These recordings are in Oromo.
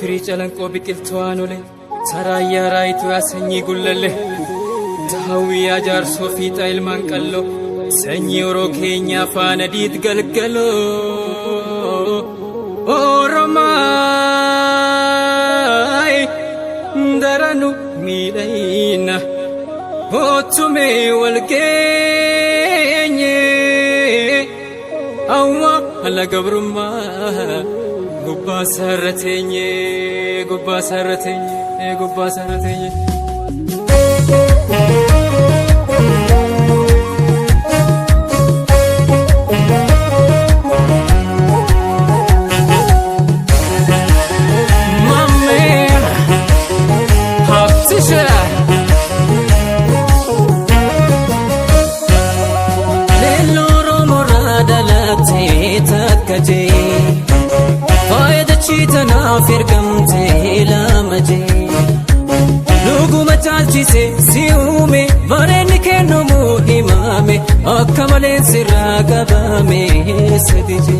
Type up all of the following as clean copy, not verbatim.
firii calanqoo biqiltuu aanole sarayyaa raayituu yaasanyii gullalle tahawwiyaa jaarsoo fiixa ilmaan qalloo sanyii oroo keenya afaan adiit galgaloo Oromaay daranu miidhayna hotumee wal geenye awwa ala gabrummaa gubbaa sarrateenye gubbaa sarrateenye gubbaa sarrateenye firgamte lamaje lugu machalchise siume vareni kenno muhimame akkamale sirra gabame sedije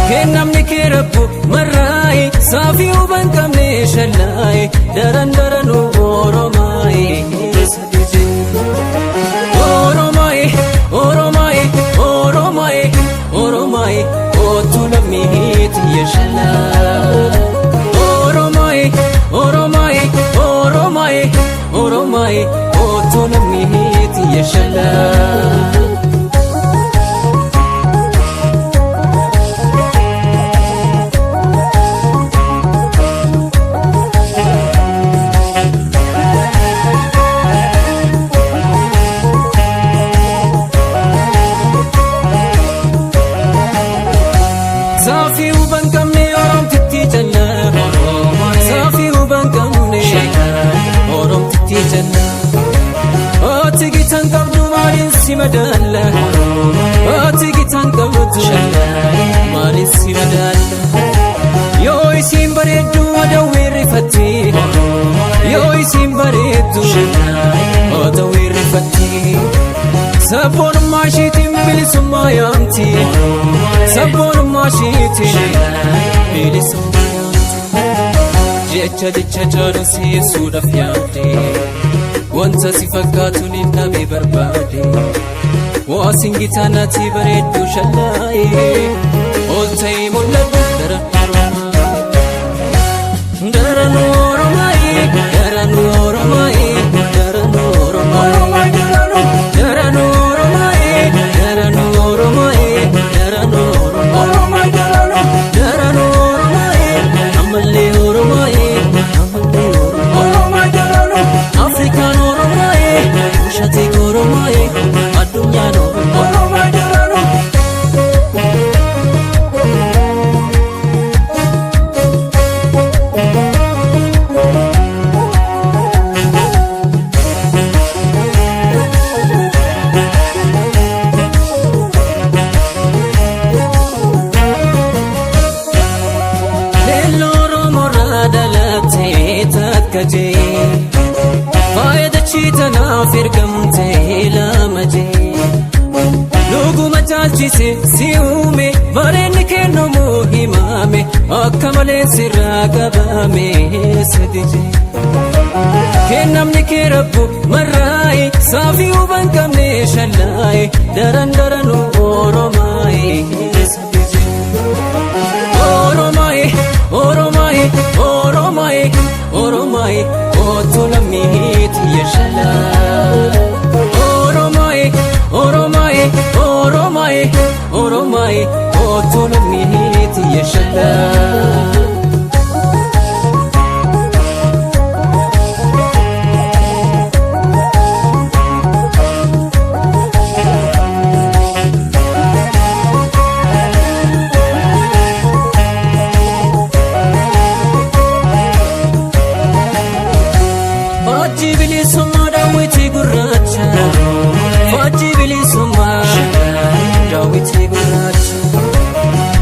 kennamni kerabbu marai safi uban kamne shalai daran daranu Oromai sedije Oromai Oromai Oromai Oromai otulamit yeshla Oromai Oromai Oromai Oromai otulamit yeshla Otigitan qabdu maalin si madalla Otigitan qabdu maalin si madalla Yoo isin bareeddu wada wirrifatti Yoo isin bareeddu wada wirrifatti Sabboonummaa ishiitiin bilisummaa yaamti Sabboonummaa ishiitiin bilisummaa yaamti Jecha jecha jaalasiisuudhaaf yaamte wanta si fakkaatuun inname barbaade waasin gitaanaatti bareeddu shallaaye ol ta'ee mul'adhu daran Oromaaye daran Oromaaye daran Oromaaye daran Oromaaye daran Oromaaye daran Oromaaye daran Oromaaye ammallee Oromaaye ammallee Oromaaye Afrikaan Oromaaye ushati Oromaaye addunyaan Oromaaye daranu Lello Oromoo raadalattee takkajee Chitana firgamte lamaje lugu machalchise siume vareni kenno muhimame akkamale sirra gabame sedije kennamni kerabbu marai safi uban kamne shalai daran daranu Oromai sedije Oromai Oromai Oromai Oromai otulamit yeshla Oromai Oromai Oromai Oromai otulamit yeshla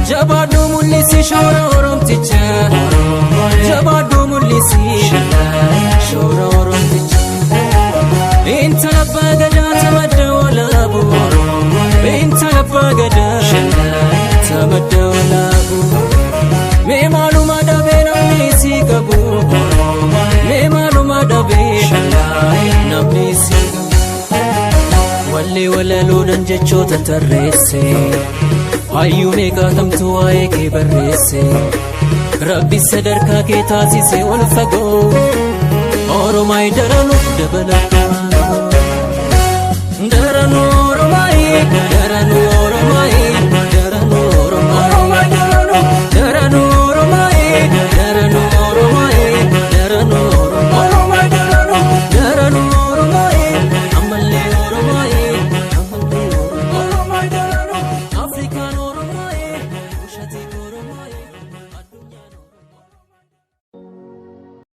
Jabadu mulisi shora oromticha Jabadu mulisi shora oromticha Inta labba gada tamadda walabu Inta labba gada tamadda walabu Me maluma da bena walaluudhaan jechoota tarreesse hayyuu meeqaatamtu waa'ee kee barreesse Rabbi sadarkaa kee taasise ol fagoo Oromaay daranuu dabalata daranuu Oromaay daranuu